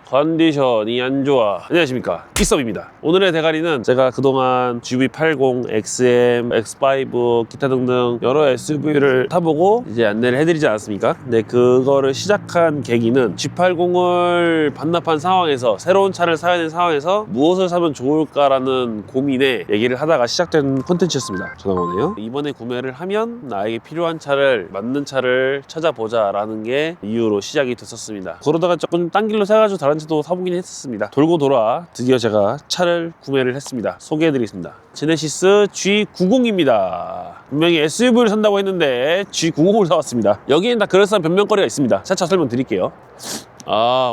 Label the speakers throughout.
Speaker 1: 컨디션이 안 좋아. 안녕하십니까, 이썸입니다. 오늘의 대가리는 제가 그동안 GV80, XM, X5 기타 등등 여러 SUV를 타보고 이제 안내를 해드리지 않았습니까? 근데 그거를 시작한 계기는 G80을 반납한 상황에서, 새로운 차를 사야 되는 상황에서 무엇을 사면 좋을까라는 고민에 얘기를 하다가 시작된 콘텐츠였습니다. 전화 오네요. 이번에 구매를 하면 나에게 필요한 차를, 맞는 차를 찾아보자 라는 게 이유로 시작이 됐었습니다. 그러다가 조금 딴 길로 새가지고 다른 차도 사보긴 했었습니다. 돌고 돌아 드디어 제가 차를 구매를 했습니다. 소개해드리겠습니다. 제네시스 G90입니다. 분명히 SUV를 산다고 했는데 G90을 사왔습니다. 여기엔 다 그럴싸한 변명거리가 있습니다. 차차 설명드릴게요.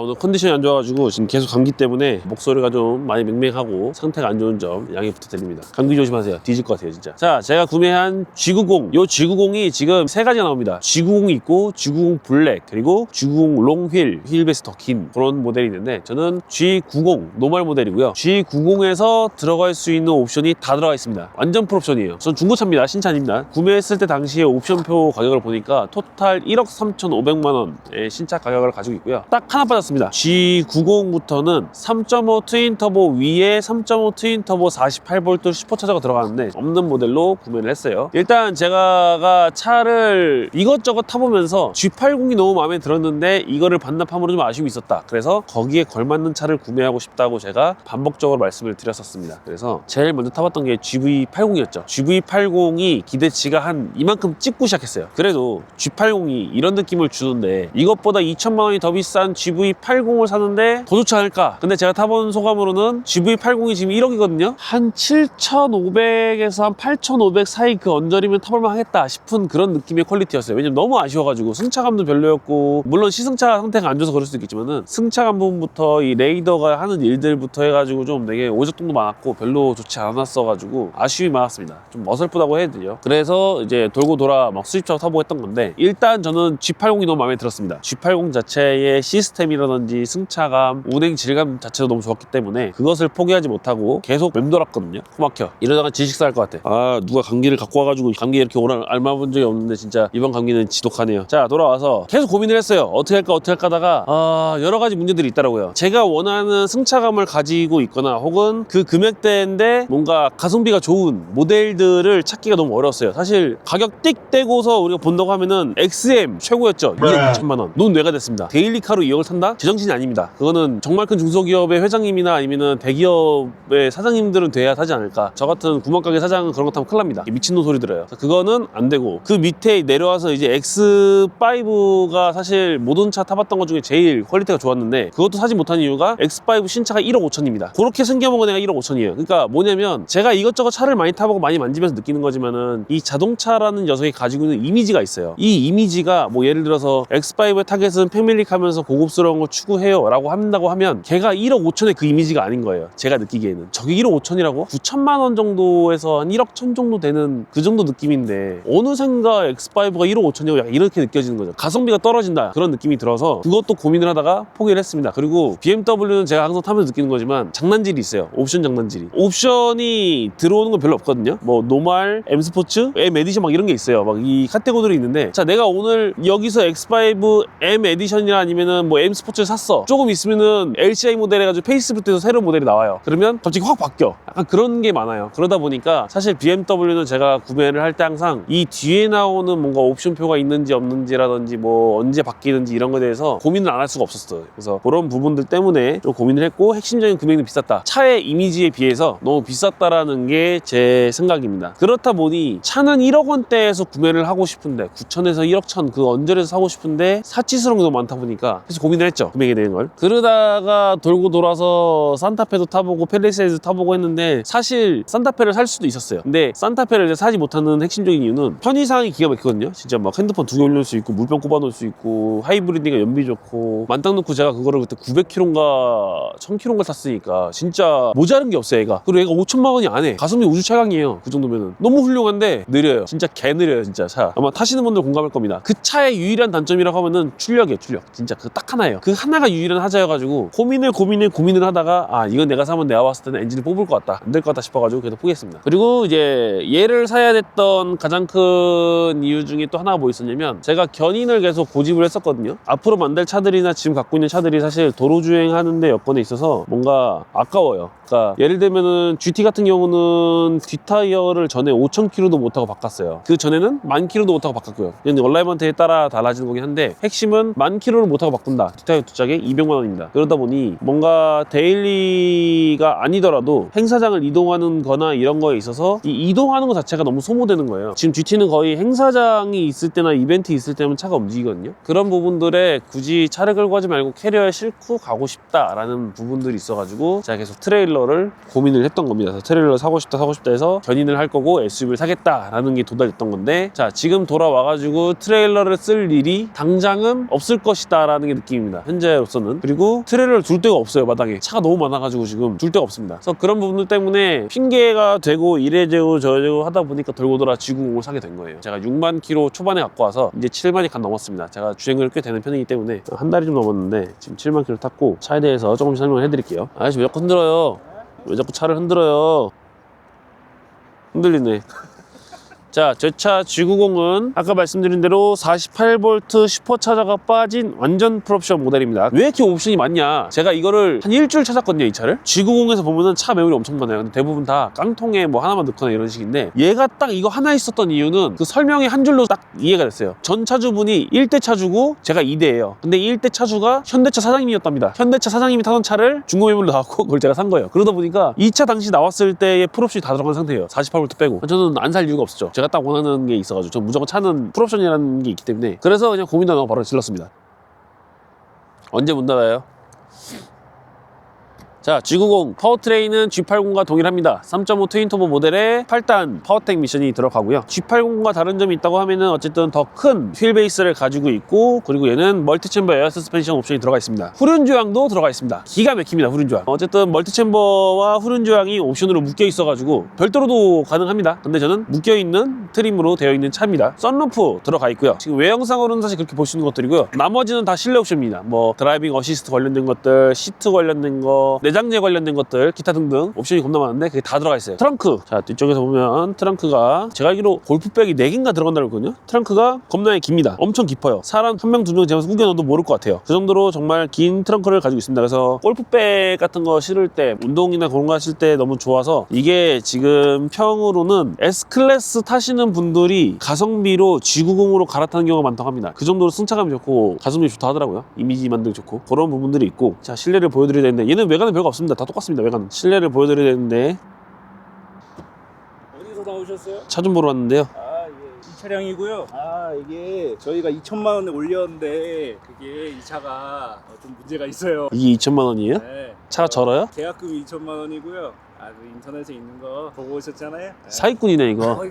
Speaker 1: 오늘 컨디션이 안 좋아가지고 지금 계속 감기 때문에 목소리가 좀 많이 맹맹하고 상태가 안 좋은 점 양해 부탁드립니다. 감기 조심하세요. 뒤질 것 같아요 진짜. 자, 제가 구매한 G90, 요 G90이 지금 세 가지가 나옵니다. G90이 있고 G90 블랙, 그리고 G90 롱휠, 휠베이스 더 긴 그런 모델이 있는데, 저는 G90 노멀 모델이고요. G90에서 들어갈 수 있는 옵션이 다 들어가 있습니다. 완전 풀옵션이에요. 전 중고차입니다. 신차 아닙니다. 구매했을 때 당시에 옵션표 가격을 보니까 토탈 1억 3,500만 원의 신차 가격을 가지고 있고요. 딱 하나 빠졌습니다. G90부터는 3.5 트윈 터보 위에 3.5 트윈 터보 48V 슈퍼차저가 들어가는데 없는 모델로 구매를 했어요. 일단 제가 차를 이것저것 타보면서 G80이 너무 마음에 들었는데 이거를 반납함으로 좀 아쉬움이 있었다. 그래서 거기에 걸맞는 차를 구매하고 싶다고 제가 반복적으로 말씀을 드렸었습니다. 그래서 제일 먼저 타봤던 게 GV80이었죠. GV80이 기대치가 한 이만큼 찍고 시작했어요. 그래도 G80이 이런 느낌을 주는데 이것보다 2천만 원이 더 비싼 GV80을 사는데 더 좋지 않을까? 근데 제가 타본 소감으로는 GV80이 지금 1억이거든요? 한 7,500에서 한 8,500 사이 그 언저리면 타볼만 하겠다 싶은 그런 느낌의 퀄리티였어요. 왜냐면 너무 아쉬워가지고 승차감도 별로였고, 물론 시승차 상태가 안 좋아서 그럴 수도 있겠지만은 승차감 부분부터 이 레이더가 하는 일들부터 해가지고 좀 되게 오작동도 많았고 별로 좋지 않았어가지고 아쉬움이 많았습니다. 좀 어설프다고 해야 되죠. 그래서 이제 돌고 돌아 막 수입차로 타보고 했던 건데, 일단 저는 G80이 너무 마음에 들었습니다. G80 자체의 시스템이라든지 승차감, 운행 질감 자체도 너무 좋았기 때문에 그것을 포기하지 못하고 계속 맴돌았거든요. 코막혀. 이러다가 지식사 할 것 같아. 누가 감기를 갖고 와가지고 감기에 이렇게 오늘 앓아본 적이 없는데 진짜 이번 감기는 지독하네요. 자, 돌아와서 계속 고민을 했어요. 어떻게 할까 하다가 여러 가지 문제들이 있더라고요. 제가 원하는 승차감을 가지고 있거나 혹은 그 금액대인데 뭔가 가성비가 좋은 모델들을 찾기가 너무 어려웠어요. 사실 가격 띡 떼고서 우리가 본다고 하면은 XM 최고였죠. 2억 2천만 원. 논 뇌가 됐습니다. 데일리카로 2억을 산다? 제정신이 아닙니다. 그거는 정말 큰 중소기업의 회장님이나 아니면은 대기업의 사장님들은 돼야 사지 않을까. 저 같은 구멍가게 사장은 그런 거 타면 큰일 납니다. 미친놈 소리 들어요. 그거는 안 되고, 그 밑에 내려와서 이제 X5가 사실 모든 차 타봤던 것 중에 제일 퀄리티가 좋았는데 그것도 사지 못한 이유가 X5 신차가 1억 5천입니다. 그렇게 생겨먹은 애가 1억 5천이에요. 그러니까 뭐냐면, 제가 이것저것 차를 많이 타보고 많이 만지면서 느끼는 거지만은 이 자동차라는 녀석이 가지고 있는 이미지가 있어요. 이 이미지가 뭐 예를 들어서 X5의 타겟은 패밀리카면서 고급스러운 걸 추구해요 라고 한다고 하면 걔가 1억 5천의 그 이미지가 아닌 거예요. 제가 느끼기에는 저게 1억 5천이라고? 9천만 원 정도에서 한 1억 천 정도 되는 그 정도 느낌인데 어느샌가 X5가 1억 5천이고 약간 이렇게 느껴지는 거죠. 가성비가 떨어진다 그런 느낌이 들어서 그것도 고민을 하다가 포기를 했습니다. 그리고 BMW는 제가 항상 타면서 느끼는 거지만 장난질이 있어요. 옵션 장난질이. 옵션이 들어오는 건 별로 없거든요. 뭐 노말, M 스포츠, M 에디션 막 이런 게 있어요. 막 이 카테고리들이 있는데, 자, 내가 오늘 여기서 X5 M 에디션이나 아니면은 뭐 M 스포츠를 샀어. 조금 있으면은 LCI 모델 해가지고 페이스리프트에서 새로운 모델이 나와요. 그러면 갑자기 확 바뀌어. 약간 그런 게 많아요. 그러다 보니까 사실 BMW는 제가 구매를 할 때 항상 이 뒤에 나오는 뭔가 옵션표가 있는지 없는지라든지 뭐 언제 바뀌는지 이런 거에 대해서 고민을 안 할 수가 없었어요. 그래서 그런 부분들 때문에 좀 고민을 했고, 핵심적인 금액은 비쌌다. 차의 이미지에 비해서 너무 비쌌다라는 게 제 생각입니다. 그렇다 보니 차는 1억 원대에서 구매를 하고 싶은데 9천에서 1억 천 그 언저리에서 사고 싶은데 사치스러운 게 너무 많다 보니까 그래서 고민을 했죠. 금액에 대한 걸. 그러다가 돌고 돌아서 산타페도 타보고 펠리세이드 타보고 했는데 사실 산타페를 살 수도 있었어요. 근데 산타페를 이제 사지 못하는 핵심적인 이유는 편의상이 기가 막히거든요. 진짜 막 핸드폰 2개 올릴 수 있고 물병 꼽아 놓을 수 있고 하이브리드니까 연비 좋고, 만땅 넣고 제가 그거를 그때 900km인가 1000km인가 탔으니까 진짜 모자른 게 없어요. 얘가. 그리고 얘가 5천만 원이 안 해. 가성비 우주 최강이에요. 그 정도면은 너무 훌륭한데 느려요. 진짜 개 느려요 진짜 차. 아마 타시는 분들 공감할 겁니다. 그 차의 유일한 단점이라고 하면은 출력이에요. 출력. 진짜 그 딱 딱 하나예요. 그 하나가 유일한 하자여가지고 고민을 하다가 아 이건 내가 사면 내가 봤을 때는 엔진을 뽑을 것 같다, 안 될 것 같다 싶어가지고 계속 포기했습니다. 그리고 이제 얘를 사야 됐던 가장 큰 이유 중에 또 하나가 뭐 있었냐면 제가 견인을 계속 고집을 했었거든요. 앞으로 만들 차들이나 지금 갖고 있는 차들이 사실 도로 주행하는데 여건에 있어서 뭔가 아까워요. 그러니까 예를 들면은 GT 같은 경우는 뒷타이어를 전에 5,000km도 못하고 바꿨어요. 그 전에는 10,000km도 못하고 바꿨고요. 이건 얼라이먼트에 따라 달라지는 거긴 한데 핵심은 10,000km를 못하고 바꾼다. 뒷타이어 두 짝에 200만 원입니다. 그러다 보니 뭔가 데일리가 아니더라도 행사장을 이동하는 거나 이런 거에 있어서 이 이동하는 것 자체가 너무 소모되는 거예요. 지금 GT는 거의 행사장이 있을 때나 이벤트 있을 때만 차가 움직이거든요. 그런 부분들에 굳이 차를 끌고 가지 말고 캐리어에 싣고 가고 싶다라는 부분들이 있어가지고 제가 계속 트레일러를 고민을 했던 겁니다. 그래서 트레일러 사고 싶다 해서 견인을 할 거고 SUV를 사겠다라는 게 도달했던 건데, 자 지금 돌아와가지고 트레일러를 쓸 일이 당장은 없을 것이다 라는 게 느낌입니다, 현재로서는. 그리고 트레일러를 둘 데가 없어요. 마당에 차가 너무 많아가지고 지금 둘 데가 없습니다. 그래서 그런 부분들 때문에 핑계가 되고 이래저래 저래저래 하다 보니까 돌고 돌아 G90을 사게 된 거예요. 제가 6만 킬로 초반에 갖고 와서 이제 7만이 간 넘었습니다. 제가 주행을 꽤 되는 편이기 때문에 한 달이 좀 넘었는데 지금 7만 킬로 탔고, 차에 대해서 조금씩 설명을 해드릴게요. 아저씨 왜 자꾸 흔들어요? 왜 자꾸 차를 흔들어요? 흔들리네. 자, 제 차 G90은 아까 말씀드린 대로 48V 슈퍼차저가 빠진 완전 풀옵션 모델입니다. 왜 이렇게 옵션이 많냐? 제가 이거를 한 일주일 찾았거든요, 이 차를. G90에서 보면은 차 매물이 엄청 많아요. 근데 대부분 다 깡통에 뭐 하나만 넣거나 이런 식인데, 얘가 딱 이거 하나 있었던 이유는 그 설명이 한 줄로 딱 이해가 됐어요. 전 차주분이 1대 차주고 제가 2대예요. 근데 1대 차주가 현대차 사장님이었답니다. 현대차 사장님이 타던 차를 중고 매물로 나왔고 그걸 제가 산 거예요. 그러다 보니까 이 차 당시 나왔을 때의 풀옵션이 다 들어간 상태예요. 48V 빼고. 저는 안 살 이유가 없었죠. 제가 딱 원하는 게 있어가지고 전 무조건 차는 풀옵션이라는 게 있기 때문에. 그래서 그냥 고민도 안 하고 바로 질렀습니다. 언제 문 닫아요? 자, G90 파워트레인은 G80과 동일합니다. 3.5 트윈터보 모델에 8단 파워텍 미션이 들어가고요. G80과 다른 점이 있다고 하면은 어쨌든 더 큰 휠 베이스를 가지고 있고, 그리고 얘는 멀티챔버 에어 서스펜션 옵션이 들어가 있습니다. 후륜 조향도 들어가 있습니다. 기가 막힙니다, 후륜 조향. 어쨌든 멀티챔버와 후륜 조향이 옵션으로 묶여 있어가지고 별도로도 가능합니다. 근데 저는 묶여 있는 트림으로 되어 있는 차입니다. 썬루프 들어가 있고요. 지금 외형상으로는 사실 그렇게 볼 수 있는 것들이고요. 나머지는 다 실내 옵션입니다. 뭐 드라이빙 어시스트 관련된 것들, 시트 관련된 거, 내장재 관련된 것들, 기타 등등 옵션이 겁나 많은데 그게 다 들어가 있어요. 트렁크, 자 뒤쪽에서 보면 트렁크가 제가 알기로 골프백이 4개인가 들어간다고 했거든요. 트렁크가 겁나게 깁니다. 엄청 깊어요. 사람 1명 2명 재면서 구겨 넣어도 모를 것 같아요. 그 정도로 정말 긴 트렁크를 가지고 있습니다. 그래서 골프백 같은 거 실을 때, 운동이나 그런 거 하실 때 너무 좋아서, 이게 지금 평으로는 S클래스 타시는 분들이 가성비로 G90으로 갈아타는 경우가 많다고 합니다. 그 정도로 승차감이 좋고 가성비 좋다 하더라고요. 이미지 만들기 좋고 그런 부분들이 있고. 자, 실내를 보여드려야 되는데 얘는 외관은 별거 없습니다. 다 똑같습니다. 외관은. 실내를 보여드려야 되는데
Speaker 2: 어디서 나오셨어요?
Speaker 1: 차 좀 보러 왔는데요.
Speaker 2: 이 차량이고요. 이게 저희가 2천만 원에 올렸는데 그게 이 차가 좀 문제가 있어요.
Speaker 1: 이게 2천만 원이에요?
Speaker 2: 네.
Speaker 1: 차가 절어요?
Speaker 2: 계약금이 2천만 원이고요. 그 인터넷에 있는 거 보고 오셨잖아요. 네.
Speaker 1: 사기꾼이네 이거.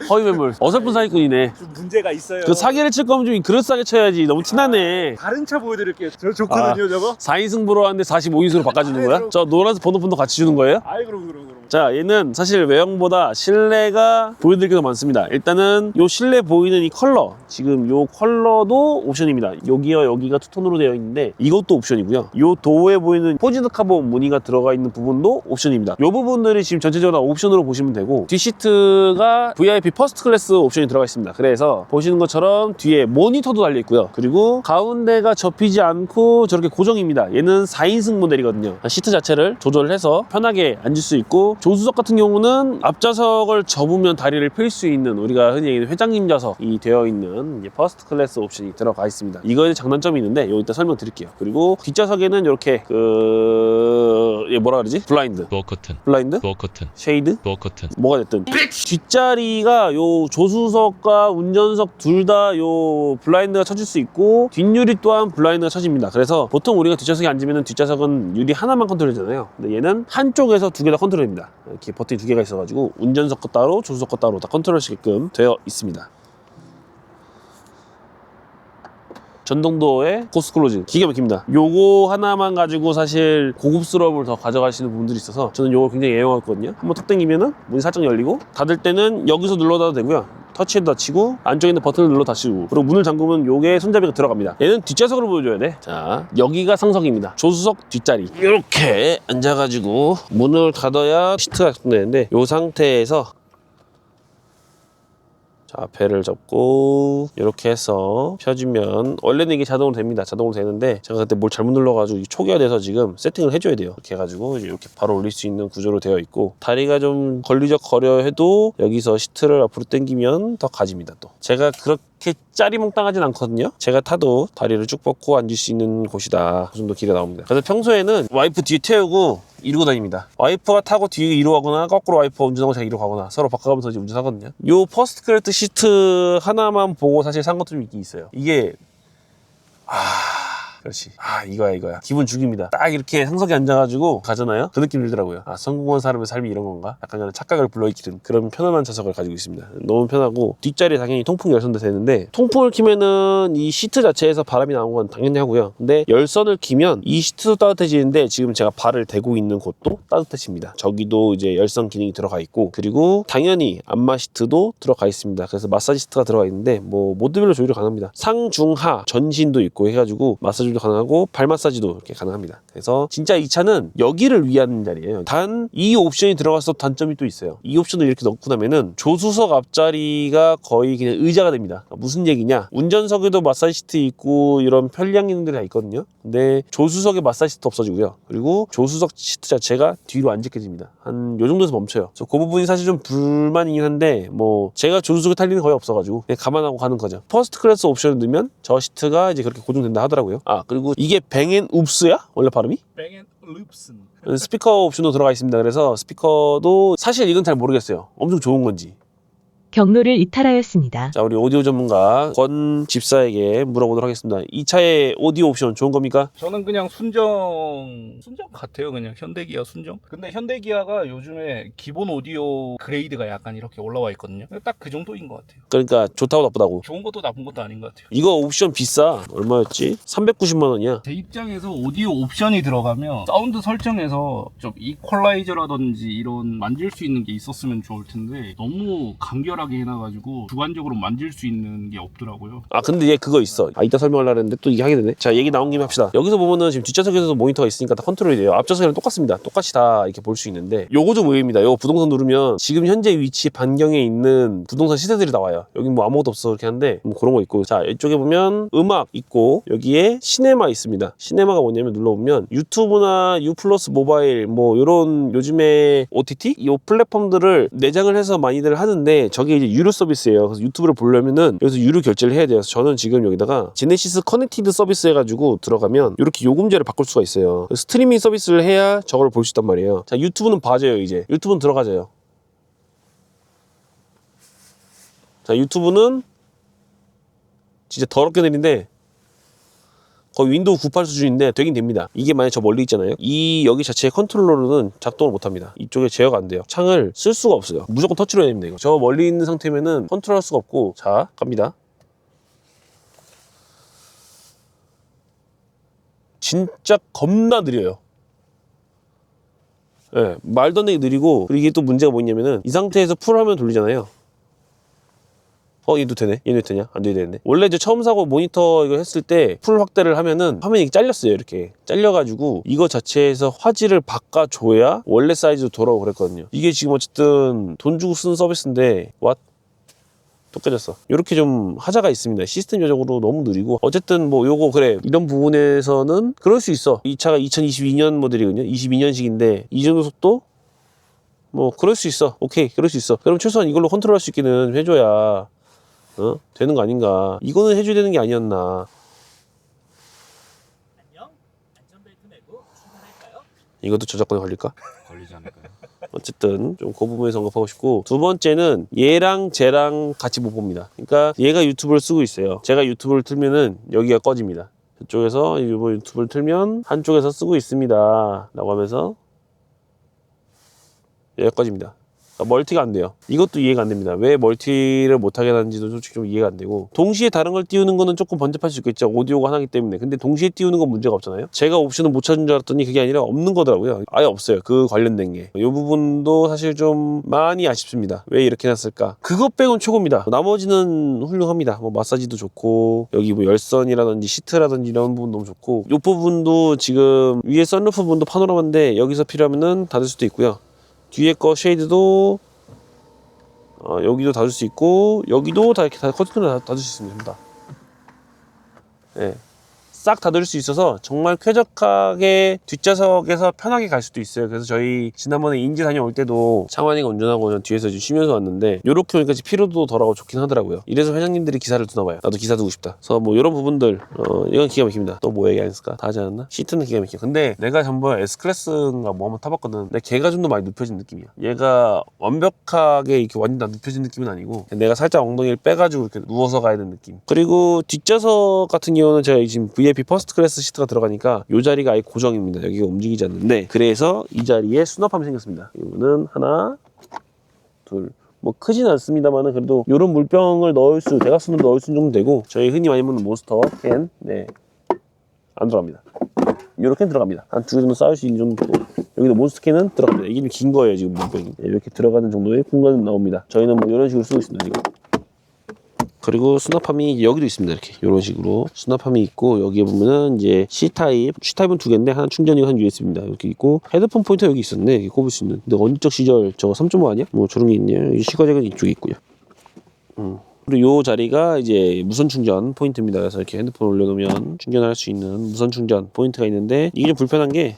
Speaker 1: 허위 매물. 어설픈 사기꾼이네.
Speaker 2: 좀 문제가 있어요.
Speaker 1: 그 사기를 칠 거면 좀 그럴싸하게 쳐야지. 너무 티나네.
Speaker 2: 다른 차 보여드릴게요. 저 좋거든요, 저거.
Speaker 1: 4인승 보러 왔는데 45인승으로 바꿔주는 거야?
Speaker 2: 그럼.
Speaker 1: 저 노란색 번호판도 같이 주는 거예요?
Speaker 2: 그럼.
Speaker 1: 자, 얘는 사실 외형보다 실내가 보여드릴 게 더 많습니다. 일단은 요 실내 보이는 이 컬러, 지금 요 컬러도 옵션입니다. 여기와 여기가 투톤으로 되어 있는데 이것도 옵션이고요. 요 도어에 보이는 포지드 카본 무늬가 들어가 있는 부분도 옵션입니다. 요 부분들이 지금 전체적으로 다 옵션으로 보시면 되고, 뒷시트가 VIP 퍼스트 클래스 옵션이 들어가 있습니다. 그래서 보시는 것처럼 뒤에 모니터도 달려 있고요. 그리고 가운데가 접히지 않고 저렇게 고정입니다. 얘는 4인승 모델이거든요. 시트 자체를 조절을 해서 편하게 앉을 수 있고, 조수석 같은 경우는 앞좌석을 접으면 다리를 펼 수 있는, 우리가 흔히 얘기하는 회장님 좌석이 되어 있는 이제 퍼스트 클래스 옵션이 들어가 있습니다. 이거에 장단점이 있는데 이거 이따 설명드릴게요. 그리고 뒷좌석에는 이렇게 얘 뭐라 그러지? 블라인드,
Speaker 3: 도어 커튼,
Speaker 1: 블라인드?
Speaker 3: 도어 커튼,
Speaker 1: 쉐이드?
Speaker 3: 도어 커튼.
Speaker 1: 뭐가 됐든 뒷자리가 요 조수석과 운전석 둘 다 요 블라인드가 쳐질 수 있고, 뒷유리 또한 블라인드가 쳐집니다. 그래서 보통 우리가 뒷좌석에 앉으면 뒷좌석은 유리 하나만 컨트롤되잖아요. 근데 얘는 한쪽에서 두 개 다 컨트롤됩니다. 이렇게 버튼이 2개가 있어가지고 운전석 거 따로 조수석 거 따로 다 컨트롤 시게끔 되어 있습니다. 전동도어의 포스트 클로징 기가 막힙니다. 요거 하나만 가지고 사실 고급스러움을 더 가져가시는 분들이 있어서 저는 요거 굉장히 애용하거든요. 한번 탁 당기면은 문이 살짝 열리고, 닫을 때는 여기서 눌러놔도 되고요, 터치해도 닫히고, 안쪽에 있는 버튼을 눌러 닫히고, 그리고 문을 잠그면 요게 손잡이가 들어갑니다. 얘는 뒷좌석으로 보여줘야 돼. 자, 여기가 상석입니다. 조수석 뒷자리. 이렇게 앉아가지고 문을 닫아야 시트가 되는데, 요 상태에서 자, 배를 접고 이렇게 해서 펴주면, 원래는 이게 자동으로 됩니다. 자동으로 되는데 제가 그때 뭘 잘못 눌러가지고 초기화 돼서 지금 세팅을 해줘야 돼요. 이렇게 해가지고 이렇게 바로 올릴 수 있는 구조로 되어 있고, 다리가 좀 걸리적거려 해도 여기서 시트를 앞으로 당기면 더 가집니다. 또 제가 그렇게 짜리몽땅하진 않거든요. 제가 타도 다리를 쭉 뻗고 앉을 수 있는 곳이다, 그 정도 길이가 나옵니다. 그래서 평소에는 와이프 뒤에 태우고 이러고 다닙니다. 와이프가 타고 뒤에 이러고 가거나, 거꾸로 와이프가 운전하고 제가 이러고 가거나, 서로 바꿔가면서 이제 운전하거든요. 요 퍼스트 클래스 시트 하나만 보고 사실 산 것도 좀 있긴 있어요. 이게 그렇지. 이거야. 기분 죽입니다. 딱 이렇게 상석에 앉아가지고 가잖아요. 그 느낌 들더라고요. 성공한 사람의 삶이 이런 건가? 약간 저는 착각을 불러일으키는 그런 편안한 좌석을 가지고 있습니다. 너무 편하고, 뒷자리에 당연히 통풍 열선도 되는데, 통풍을 키면은 이 시트 자체에서 바람이 나오는 건 당연히 하고요. 근데 열선을 키면 이 시트도 따뜻해지는데, 지금 제가 발을 대고 있는 곳도 따뜻해집니다. 저기도 이제 열선 기능이 들어가 있고, 그리고 당연히 안마 시트도 들어가 있습니다. 그래서 마사지 시트가 들어가 있는데 뭐 모드별로 조율이 가능합니다. 상중하 전신도 있고 해가지고 마사지도 가능하고 발 마사지도 이렇게 가능합니다. 그래서 진짜 이 차는 여기를 위한 자리예요. 단 이 옵션이 들어가서 단점이 또 있어요. 이 옵션을 이렇게 넣고 나면은 조수석 앞자리가 거의 그냥 의자가 됩니다. 무슨 얘기냐, 운전석에도 마사지 시트 있고 이런 편리한 기능들이 다 있거든요. 근데 조수석에 마사지 시트 없어지고요, 그리고 조수석 시트 자체가 뒤로 안 제껴집니다. 한 요 정도에서 멈춰요. 그래서 그 부분이 사실 좀 불만이긴 한데, 뭐 제가 조수석에 탈 일은 거의 없어가지고 그냥 감안하고 가는 거죠. 퍼스트 클래스 옵션을 넣으면 저 시트가 이제 그렇게 고정된다 하더라고요. 그리고 이게 뱅앤웁스야? 원래 발음이?
Speaker 2: 뱅앤룹슨.
Speaker 1: 스피커 옵션도 들어가 있습니다. 그래서 스피커도 사실 이건 잘 모르겠어요. 엄청 좋은 건지.
Speaker 3: 경로를 이탈하였습니다.
Speaker 1: 자, 우리 오디오 전문가 권 집사에게 물어보도록 하겠습니다. 이 차의 오디오 옵션 좋은 겁니까?
Speaker 2: 저는 그냥 순정 같아요. 그냥 현대기아 순정. 근데 현대기아가 요즘에 기본 오디오 그레이드가 약간 이렇게 올라와 있거든요. 딱 그 정도인 것 같아요.
Speaker 1: 그러니까 좋다고 나쁘다고.
Speaker 2: 좋은 것도 나쁜 것도 아닌 것 같아요.
Speaker 1: 이거 옵션 비싸. 얼마였지? 390만 원이야.
Speaker 2: 제 입장에서 오디오 옵션이 들어가면 사운드 설정에서 좀 이퀄라이저라든지 이런 만질 수 있는 게 있었으면 좋을 텐데, 너무 간결하게 해놔가지고 주관적으로 만질 수 있는 게 없더라고요.
Speaker 1: 근데 얘 그거 있어. 이따 설명하려고 했는데 또 이게 하게 되네. 자, 얘기 나온 김에 합시다. 여기서 보면은 지금 뒷좌석에서도 모니터가 있으니까 다 컨트롤이 돼요. 앞좌석이랑 똑같습니다. 똑같이 다 이렇게 볼 수 있는데, 요거 좀 의외입니다. 요거 부동산 누르면 지금 현재 위치 반경에 있는 부동산 시세들이 나와요. 여기 뭐 아무것도 없어 그렇게 한데, 그런 거 있고, 자, 이쪽에 보면 음악 있고, 여기에 시네마 있습니다. 시네마가 뭐냐면 눌러보면 유튜브나 유플러스 모바일 뭐 요런 요즘에 OTT? 이 플랫폼들을 내장을 해서 많이들 하는데, 저게 이제 유료 서비스예요. 그래서 유튜브를 보려면은 여기서 유료 결제를 해야 돼요. 그래서 저는 지금 여기다가 제네시스 커넥티드 서비스 해가지고 들어가면 이렇게 요금제를 바꿀 수가 있어요. 스트리밍 서비스를 해야 저걸 볼 수 있단 말이에요. 자, 유튜브는 봐줘요. 이제 유튜브는 들어가져요. 자, 유튜브는 진짜 더럽게 느린데 거의 윈도우 98 수준인데 되긴 됩니다. 이게 만약 저 멀리 있잖아요. 이 여기 자체의 컨트롤러로는 작동을 못합니다. 이쪽에 제어가 안 돼요. 창을 쓸 수가 없어요. 무조건 터치로 해야 됩니다. 이거 저 멀리 있는 상태면은 컨트롤할 수가 없고. 자, 갑니다. 진짜 겁나 느려요. 예, 말도 안 되게 느리고, 그리고 이게 또 문제가 뭐냐면은 이 상태에서 풀 화면 돌리잖아요. 얘도 되네? 얘는 되냐? 안 돼야 되는데. 원래 이제 처음 사고 모니터 이거 했을 때 풀 확대를 하면은 화면이 이렇게 잘렸어요. 이렇게 잘려가지고 이거 자체에서 화질을 바꿔줘야 원래 사이즈로 돌아오고 그랬거든요. 이게 지금 어쨌든 돈 주고 쓰는 서비스인데 또 깨졌어. 이렇게 좀 하자가 있습니다. 시스템적으로 너무 느리고, 어쨌든 뭐 요거 그래, 이런 부분에서는 그럴 수 있어. 이 차가 2022년 모델이거든요. 22년식인데 이 정도 속도? 뭐 그럴 수 있어. 오케이, 그럴 수 있어. 그럼 최소한 이걸로 컨트롤할 수 있기는 해줘야 되는 거 아닌가. 이거는 해줘야 되는 게 아니었나.
Speaker 4: 안녕. 안전벨트 매고 출발할까요?
Speaker 1: 이것도 저작권에 걸릴까?
Speaker 2: 걸리지 않을까요?
Speaker 1: 어쨌든 좀 그 부분에서 언급하고 싶고, 두 번째는 얘랑 쟤랑 같이 못 봅니다. 그러니까 얘가 유튜브를 쓰고 있어요. 제가 유튜브를 틀면은 여기가 꺼집니다. 이쪽에서 유튜브를 틀면 한쪽에서 쓰고 있습니다 라고 하면서 얘가 꺼집니다. 멀티가 안 돼요. 이것도 이해가 안 됩니다. 왜 멀티를 못하게 하는지도 솔직히 좀 이해가 안 되고, 동시에 다른 걸 띄우는 거는 조금 번잡할 수 있겠죠. 오디오가 하나이기 때문에. 근데 동시에 띄우는 건 문제가 없잖아요. 제가 옵션을 못 찾은 줄 알았더니 그게 아니라 없는 거더라고요. 아예 없어요. 그 관련된 게. 이 부분도 사실 좀 많이 아쉽습니다. 왜 이렇게 해놨을까? 그것 빼곤 최고입니다. 나머지는 훌륭합니다. 뭐 마사지도 좋고, 여기 뭐 열선이라든지 시트라든지 이런 부분 너무 좋고, 이 부분도 지금 위에 썬루프 부분도 파노라마인데 여기서 필요하면은 닫을 수도 있고요. 뒤에 거 쉐이드도 여기도 닫을 수 있고, 여기도 다 이렇게 커튼으로 닫을 수 있습니다. 네. 싹 닫을 수 있어서 정말 쾌적하게 뒷좌석에서 편하게 갈 수도 있어요. 그래서 저희 지난번에 인제 다녀올 때도 창환이가 운전하고 전 뒤에서 이제 쉬면서 왔는데, 요렇게 오니까 피로도 덜하고 좋긴 하더라고요. 이래서 회장님들이 기사를 두나봐요. 나도 기사 두고 싶다. 그래서 뭐 이런 부분들 이건 기가 막힙니다. 또 뭐 얘기 안 했을까? 다 하지 않았나? 시트는 기가 막혀. 근데 내가 전번 S클래스인가 뭐 한번 타봤거든. 근데 걔가 좀 더 많이 눕혀진 느낌이야. 얘가 완벽하게 이렇게 완전 다 눕혀진 느낌은 아니고, 내가 살짝 엉덩이를 빼가지고 이렇게 누워서 가야 되는 느낌. 그리고 뒷좌석 같은 경우는 제가 지금 VIP 퍼스트 클래스 시트가 들어가니까 이 자리가 아예 고정입니다. 여기가 움직이지 않는데, 그래서 이 자리에 수납함이 생겼습니다. 이거는 하나, 둘, 뭐 크진 않습니다만은 그래도 이런 물병을 대각선으로 넣을 수 정도 되고, 저희 흔히 많이 먹는 몬스터 캔, 네, 안 들어갑니다. 이렇게 들어갑니다. 한 두 개 정도 쌓을 수 있는 정도. 여기도 몬스터 캔은 들어갑니다. 이게 좀 긴 거예요, 지금 물병이. 네, 이렇게 들어가는 정도의 공간은 나옵니다. 저희는 뭐 이런 식으로 쓰고 있습니다, 지금. 그리고 수납함이 여기도 있습니다. 이렇게 이런 식으로 수납함이 있고, 여기에 보면은 이제 C타입은 두 개인데 하나 충전이고 하나 USB입니다. 이렇게 있고, 헤드폰 포인터 여기 있었네. 이렇게 꼽을 수 있는. 근데 언제적 시절 저거 3.5 아니야? 뭐 저런 게 있네요. 이 시가잭은 이쪽에 있고요. 그리고 이 자리가 이제 무선 충전 포인트입니다. 그래서 이렇게 핸드폰 올려놓으면 충전할 수 있는 무선 충전 포인트가 있는데, 이게 좀 불편한 게,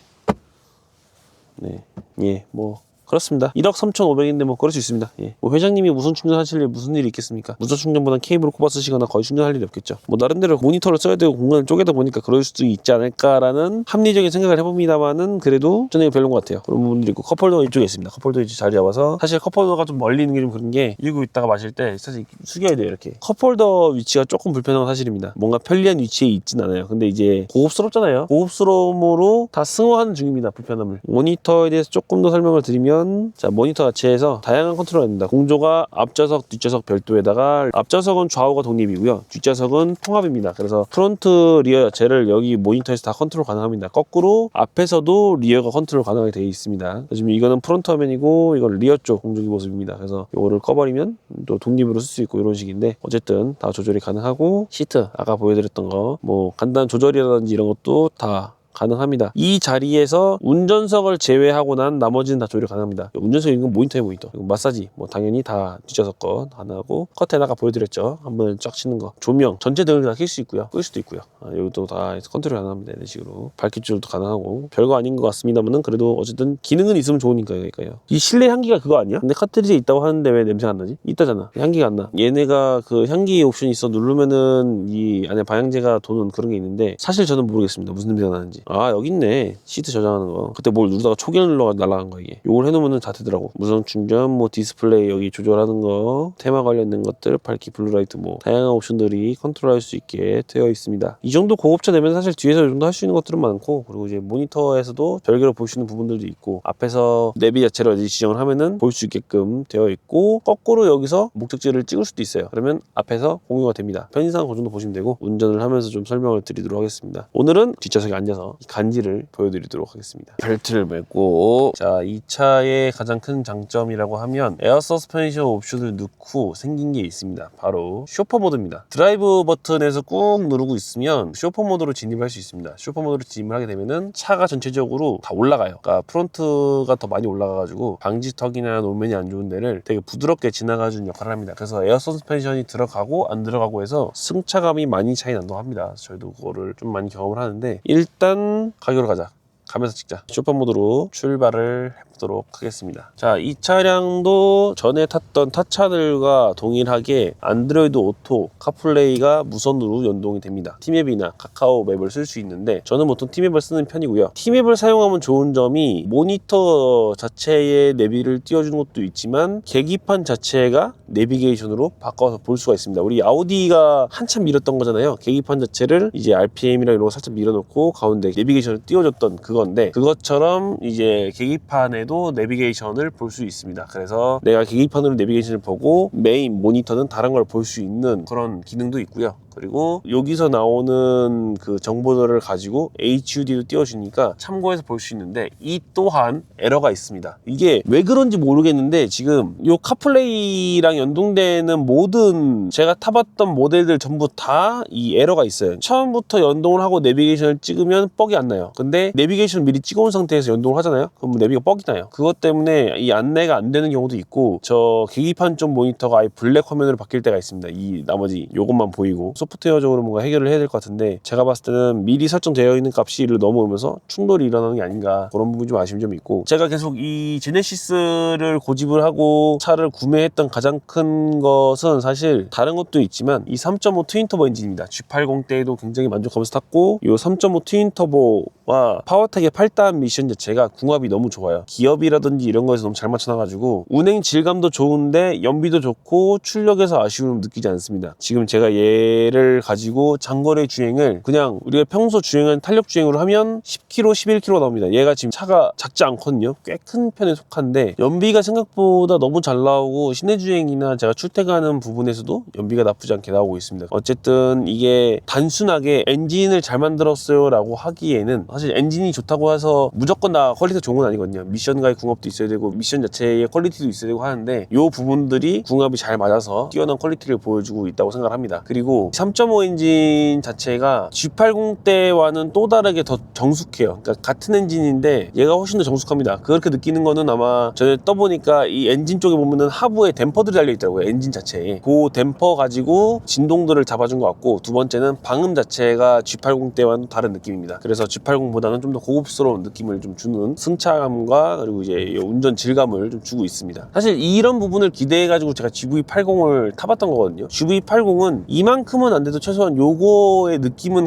Speaker 1: 네, 예, 뭐 그렇습니다. 1억 3,500인데 뭐 그럴 수 있습니다. 예. 뭐 회장님이 무선 충전하실 일 무슨 일이 있겠습니까? 무선 충전보다는 케이블을 꼽아 쓰시거나 거의 충전할 일이 없겠죠. 뭐 나름대로 모니터를 써야 되고 공간을 쪼개다 보니까 그럴 수도 있지 않을까라는 합리적인 생각을 해봅니다만은, 그래도 저는 별로인 것 같아요. 그런 부분들이 있고, 컵홀더가 이쪽에 있습니다. 컵홀더 이제 자리 잡아서, 사실 컵홀더가 좀 멀리 있는 게 좀 그런 게, 이러고 있다가 마실 때 사실 숙여야 돼요. 이렇게 컵홀더 위치가 조금 불편한 건 사실입니다. 뭔가 편리한 위치에 있진 않아요. 근데 이제 고급스럽잖아요. 고급스러움으로 다 승화하는 중입니다. 불편함을. 모니터에 대해서 조금 더 설명을 드리면, 자, 모니터 자체에서 다양한 컨트롤이 있습니다. 공조가 앞좌석, 뒷좌석 별도에다가, 앞좌석은 좌우가 독립이고요. 뒷좌석은 통합입니다. 그래서 프론트, 리어 자체를 여기 모니터에서 다 컨트롤 가능합니다. 거꾸로 앞에서도 리어가 컨트롤 가능하게 되어 있습니다. 지금 이거는 프론트 화면이고, 이건 리어 쪽 공조기 모습입니다. 그래서 이거를 꺼버리면 또 독립으로 쓸 수 있고 이런 식인데, 어쨌든 다 조절이 가능하고, 시트 아까 보여드렸던 거 뭐 간단한 조절이라든지 이런 것도 다 가능합니다. 이 자리에서 운전석을 제외하고 난 나머지는 다 조절 가능합니다. 운전석 이건 모니터에 모니터, 그리고 마사지 뭐 당연히 다 뒷좌석 거 가능하고, 커튼 아까 보여드렸죠. 한번 쫙 치는 거, 조명, 전체 등을 다 켤 수 있고요, 끌 수도 있고요. 여기도 다 컨트롤 가능합니다. 이런 식으로 밝기 조절도 가능하고, 별거 아닌 것 같습니다만은 그래도 어쨌든 기능은 있으면 좋으니까요. 이 실내 향기가 그거 아니야? 근데 카트리지에 있다고 하는데 왜 냄새가 안 나지? 있다잖아. 향기가 안 나. 얘네가 그 향기 옵션이 있어 누르면은 이 안에 방향제가 도는 그런 게 있는데, 사실 저는 모르겠습니다. 무슨 냄새가 나는지. 아, 여기 있네. 시트 저장하는 거. 그때 뭘 누르다가 초기화 눌러가지고 날아간 거 이게. 요걸 해놓으면 다 되더라고. 무선 충전, 뭐 디스플레이 여기 조절하는 거, 테마 관련된 것들, 밝기, 블루라이트 뭐 다양한 옵션들이 컨트롤할 수 있게 되어 있습니다. 이 정도 고급차 되면 사실 뒤에서 이 정도 할 수 있는 것들은 많고, 그리고 이제 모니터에서도 별개로 볼 수 있는 부분들도 있고, 앞에서 내비 자체로 어디 지정을 하면은 볼 수 있게끔 되어 있고, 거꾸로 여기서 목적지를 찍을 수도 있어요. 그러면 앞에서 공유가 됩니다. 편의상 그 정도 보시면 되고, 운전을 하면서 좀 설명을 드리도록 하겠습니다. 오늘은 뒷좌석에 앉아서 간지를 보여드리도록 하겠습니다. 벨트를 맺고, 자, 이 차의 가장 큰 장점이라고 하면 에어 서스펜션 옵션을 넣고 생긴 게 있습니다. 바로 쇼퍼 모드입니다. 드라이브 버튼에서 꾹 누르고 있으면 쇼퍼 모드로 진입할 수 있습니다. 쇼퍼 모드로 진입을 하게 되면은 차가 전체적으로 다 올라가요. 그러니까 프론트가 더 많이 올라가가지고 방지턱이나 노면이 안 좋은 데를 되게 부드럽게 지나가주는 역할을 합니다. 그래서 에어 서스펜션이 들어가고 안 들어가고 해서 승차감이 많이 차이 난다고 합니다. 저희도 그거를 좀 많이 경험을 하는데, 일단 가격으로 가자. 가면서 찍자. 쇼퍼 모드로 출발을 해보도록 하겠습니다. 자, 이 차량도 전에 탔던 타차들과 동일하게 안드로이드 오토, 카플레이가 무선으로 연동이 됩니다. 티맵이나 카카오 맵을 쓸 수 있는데, 저는 보통 티맵을 쓰는 편이고요. 티맵을 사용하면 좋은 점이 모니터 자체에 내비를 띄워주는 것도 있지만, 계기판 자체가 내비게이션으로 바꿔서 볼 수가 있습니다. 우리 아우디가 한참 밀었던 거잖아요. 계기판 자체를 이제 RPM이랑 이런 거 살짝 밀어놓고 가운데 내비게이션을 띄워줬던 그건데, 그것처럼 이제 계기판에도 때도 내비게이션을 볼 수 있습니다. 그래서 내가 계기판으로 내비게이션을 보고 메인 모니터는 다른 걸 볼 수 있는 그런 기능도 있고요. 그리고 여기서 나오는 그 정보들을 가지고 HUD도 띄워주니까 참고해서 볼 수 있는데 이 또한 에러가 있습니다. 이게 왜 그런지 모르겠는데 지금 요 카플레이랑 연동되는 모든 제가 타봤던 모델들 전부 다 이 에러가 있어요. 처음부터 연동을 하고 내비게이션을 찍으면 뻑이 안 나요. 근데 내비게이션을 미리 찍어온 상태에서 연동을 하잖아요. 그럼 내비가 뻑이 나요. 그것 때문에 이 안내가 안 되는 경우도 있고 저 계기판 쪽 모니터가 아예 블랙 화면으로 바뀔 때가 있습니다. 이 나머지 요것만 보이고 소프트웨어적으로 뭔가 해결을 해야 될 것 같은데 제가 봤을 때는 미리 설정되어 있는 값이 이를 넘어오면서 충돌이 일어나는 게 아닌가 그런 부분이 좀 아쉬운 점이 있고 제가 계속 이 제네시스를 고집을 하고 차를 구매했던 가장 큰 것은 사실 다른 것도 있지만 이 3.5 트윈터보 엔진입니다. G80 때에도 굉장히 만족하면서 탔고 이 3.5 트윈터보와 파워텍의 8단 미션 자체가 궁합이 너무 좋아요. 기업이라든지 이런 거에서 너무 잘 맞춰놔가지고 운행 질감도 좋은데 연비도 좋고 출력에서 아쉬움을 느끼지 않습니다. 지금 제가 얘를 가지고 장거리 주행을 그냥 우리가 평소 주행한 탄력 주행으로 하면 10km, 11km 나옵니다. 얘가 지금 차가 작지 않거든요. 꽤 큰 편에 속한데 연비가 생각보다 너무 잘 나오고 시내 주행이나 제가 출퇴근하는 부분에서도 연비가 나쁘지 않게 나오고 있습니다. 어쨌든 이게 단순하게 엔진을 잘 만들었어요 라고 하기에는 사실 엔진이 좋다고 해서 무조건 다 퀄리티가 좋은 건 아니거든요. 미션과의 궁합도 있어야 되고 미션 자체의 퀄리티도 있어야 되고 하는데 이 부분들이 궁합이 잘 맞아서 뛰어난 퀄리티를 보여주고 있다고 생각을 합니다. 그리고 3.5 엔진 자체가 G80 때와는 또 다르게 더 정숙해요. 그러니까 같은 엔진인데 얘가 훨씬 더 정숙합니다. 그렇게 느끼는 거는 아마 전에 떠보니까 이 엔진 쪽에 보면은 하부에 댐퍼들이 달려있더라고요. 엔진 자체에. 그 댐퍼 가지고 진동들을 잡아준 것 같고 두 번째는 방음 자체가 G80 때와는 다른 느낌입니다. 그래서 G80보다는 좀 더 고급스러운 느낌을 좀 주는 승차감과 그리고 이제 운전 질감을 좀 주고 있습니다. 사실 이런 부분을 기대해가지고 제가 GV80을 타봤던 거거든요. GV80은 이만큼은 안 돼도 최소한 요거의 느낌은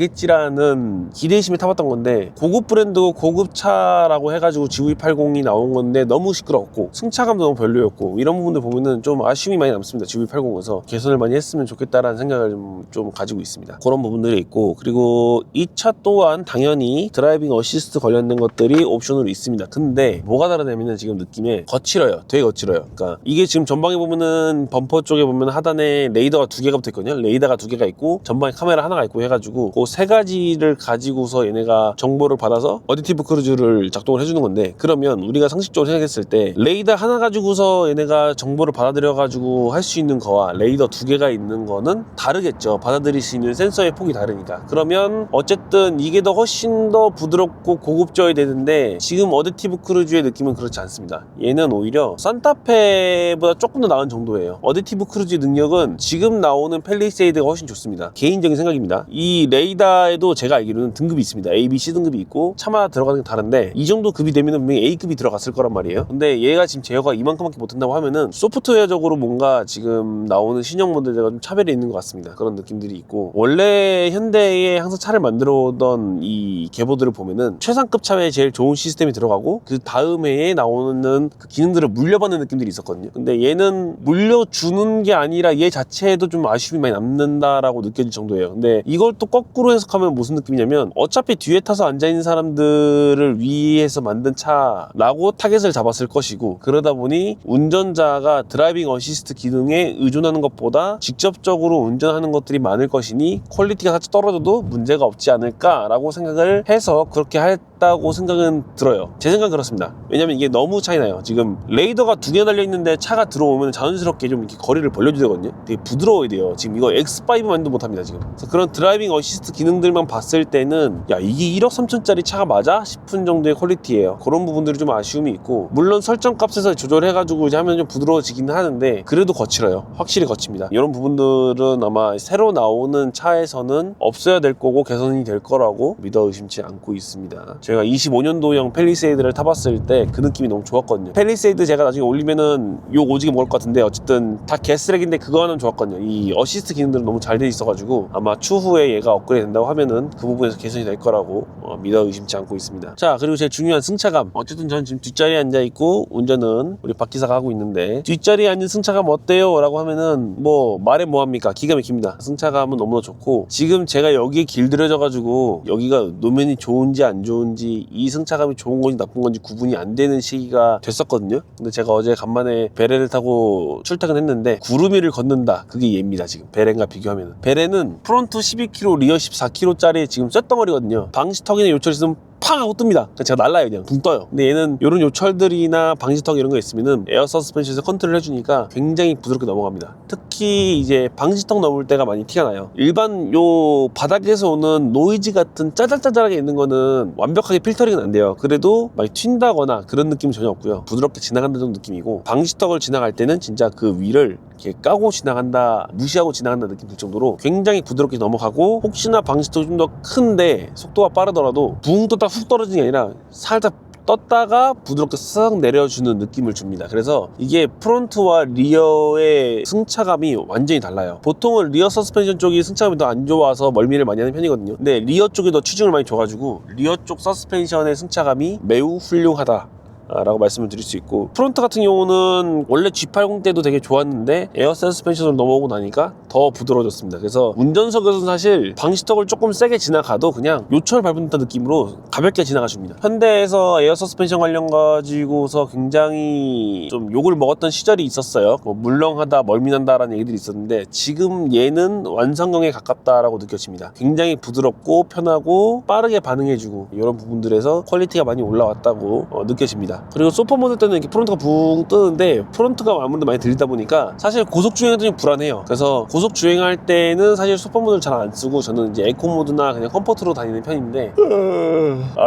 Speaker 1: 가져가겠지라는 기대심에 타봤던 건데 고급 브랜드고 고급차라고 해가지고 GV80이 나온 건데 너무 시끄러웠고 승차감도 너무 별로였고 이런 부분들 보면은 좀 아쉬움이 많이 남습니다. GV80에서 개선을 많이 했으면 좋겠다라는 생각을 좀 가지고 있습니다. 그런 부분들이 있고 그리고 이 차 또한 당연히 드라이빙 어시스트 관련된 것들이 옵션으로 있습니다. 근데 뭐가 다르냐면은 지금 느낌에 거칠어요. 되게 거칠어요. 그러니까 이게 지금 전방에 보면은 범퍼 쪽에 보면 하단에 레이더가 2개가 붙어 있거든요. 레이더가 2개가 있고 전방에 카메라 하나가 있고 해가지고 그 세 가지를 가지고서 얘네가 정보를 받아서 어댑티브 크루즈를 작동을 해주는 건데 그러면 우리가 상식적으로 생각했을 때 레이더 하나 가지고서 얘네가 정보를 받아들여 가지고 할 수 있는 거와 레이더 2개가 있는 거는 다르겠죠. 받아들일 수 있는 센서의 폭이 다르니까. 그러면 어쨌든 이게 더 훨씬 더 부드럽고 고급져야 되는데 지금 어댑티브 크루즈의 느낌은 그렇지 않습니다. 얘는 오히려 산타페보다 조금 더 나은 정도예요. 어댑티브 크루즈 능력은 지금 나오는 팰리세이드가 훨씬 좋습니다. 개인적인 생각입니다. 이 레이더에도 제가 알기로는 등급이 있습니다. A, B, C 등급이 있고 차마다 들어가는 게 다른데 이 정도 급이 되면 분명히 A급이 들어갔을 거란 말이에요. 근데 얘가 지금 제어가 이만큼밖에 못한다고 하면은 소프트웨어적으로 뭔가 지금 나오는 신형 모델들과 좀 차별이 있는 것 같습니다. 그런 느낌들이 있고 원래 현대에 항상 차를 만들어 오던 이 계보들을 보면은 최상급 차에 제일 좋은 시스템이 들어가고 그 다음 해에 나오는 그 기능들을 물려받는 느낌들이 있었거든요. 근데 얘는 물려주는 게 아니라 얘 자체에도 좀 아쉬움이 많이 남는다라고 느껴질 정도예요. 근데 이걸 또 거꾸로 해석하면 무슨 느낌이냐면 어차피 뒤에 타서 앉아있는 사람들을 위해서 만든 차라고 타겟을 잡았을 것이고 그러다 보니 운전자가 드라이빙 어시스트 기능에 의존하는 것보다 직접적으로 운전하는 것들이 많을 것이니 퀄리티가 살짝 떨어져도 문제가 없지 않을까라고 생각을 해서 그렇게 했다고 생각은 들어요. 제 생각은 그렇습니다. 왜냐면 이게 너무 차이나요. 지금 레이더가 2개 달려있는데 차가 들어오면 자연스럽게 좀 이렇게 거리를 벌려주거든요. 되게 부드러워야 돼요. 지금 이거 X5만도 못합니다. 지금. 그래서 그런 드라이빙 어시스트 기능들만 봤을 때는 야 이게 1억 3천짜리 차가 맞아? 싶은 정도의 퀄리티예요. 그런 부분들이 좀 아쉬움이 있고 물론 설정 값에서 조절해가지고 이제 하면 좀 부드러워지긴 하는데 그래도 거칠어요. 확실히 거칩니다. 이런 부분들은 아마 새로 나오는 차에서는 없어야 될 거고 개선이 될 거라고 믿어 의심치 않고 있습니다. 제가 25년도형 팰리세이드를 타봤을 때 그 느낌이 너무 좋았거든요. 팰리세이드 제가 나중에 올리면은 욕 오지게 먹을 것 같은데 어쨌든 다 개쓰레기인데 그거 하나는 좋았거든요. 이 어시스트 기능들은 너무 잘 돼 있어가지고 아마 추후에 얘가 업그레이드 된다고 하면은 그 부분에서 개선이 될 거라고 믿어 의심치 않고 있습니다. 자 그리고 제일 중요한 승차감. 어쨌든 저는 지금 뒷자리에 앉아있고 운전은 우리 박 기사가 하고 있는데 뒷자리에 앉은 승차감 어때요? 라고 하면은 뭐 말해 뭐합니까? 기가 막힙니다. 승차감은 너무나 좋고 지금 제가 여기에 길들여져가지고 여기가 노면이 좋은지 안 좋은지, 이 승차감이 좋은 건지 나쁜 건지 구분이 안 되는 시기가 됐었거든요. 근데 제가 어제 간만에 베렌을 타고 출퇴근했는데 구름이를 걷는다, 그게 얘입니다. 지금 베렌과 비교하면 베렌은 프론트 12kg 리어 14kg짜리 지금 쇳덩어리거든요. 방지턱이나 요철 있으면 팡 하고 뜹니다. 제가 날라요. 그냥 붕 떠요. 근데 얘는 이런 요철들이나 방지턱 이런 거 있으면은 에어 서스펜션에서 컨트롤 해주니까 굉장히 부드럽게 넘어갑니다. 특히 이제 방지턱 넘을 때가 많이 티가 나요. 일반 요 바닥에서 오는 노이즈 같은 짜잘짜잘하게 있는 거는 완벽하게 필터링은 안 돼요. 그래도 많이 튄다거나 그런 느낌은 전혀 없고요. 부드럽게 지나간다는 느낌이고, 방지턱을 지나갈 때는 진짜 그 위를 이렇게 까고 지나간다, 무시하고 지나간다 느낌 들 정도로 굉장히 부드럽게 넘어가고, 혹시나 방지턱이 좀 더 큰데 속도가 빠르더라도 붕 떴다 훅 떨어지는 게 아니라 살짝 떴다가 부드럽게 쓱 내려주는 느낌을 줍니다. 그래서 이게 프론트와 리어의 승차감이 완전히 달라요. 보통은 리어 서스펜션 쪽이 승차감이 더 안 좋아서 멀미를 많이 하는 편이거든요. 근데 리어 쪽이 더 취중을 많이 줘가지고 리어 쪽 서스펜션의 승차감이 매우 훌륭하다 라고 말씀을 드릴 수 있고, 프론트 같은 경우는 원래 G80 때도 되게 좋았는데 에어 서스펜션으로 넘어오고 나니까 더 부드러워졌습니다. 그래서 운전석에서는 사실 방지턱을 조금 세게 지나가도 그냥 요철 밟은 듯한 느낌으로 가볍게 지나가줍니다. 현대에서 에어 서스펜션 관련 가지고서 굉장히 좀 욕을 먹었던 시절이 있었어요. 뭐 물렁하다, 멀미난다라는 얘기들이 있었는데, 지금 얘는 완성형에 가깝다라고 느껴집니다. 굉장히 부드럽고 편하고 빠르게 반응해주고, 이런 부분들에서 퀄리티가 많이 올라왔다고 느껴집니다. 그리고 소퍼 모드 때는 이렇게 프론트가 붕 뜨는데, 프론트가 아무래도 많이 들리다 보니까 사실 고속 주행도 좀 불안해요. 그래서 고속 주행할 때는 사실 소퍼 모드를 잘 안 쓰고 저는 이제 에코 모드나 그냥 컴포트로 다니는 편인데,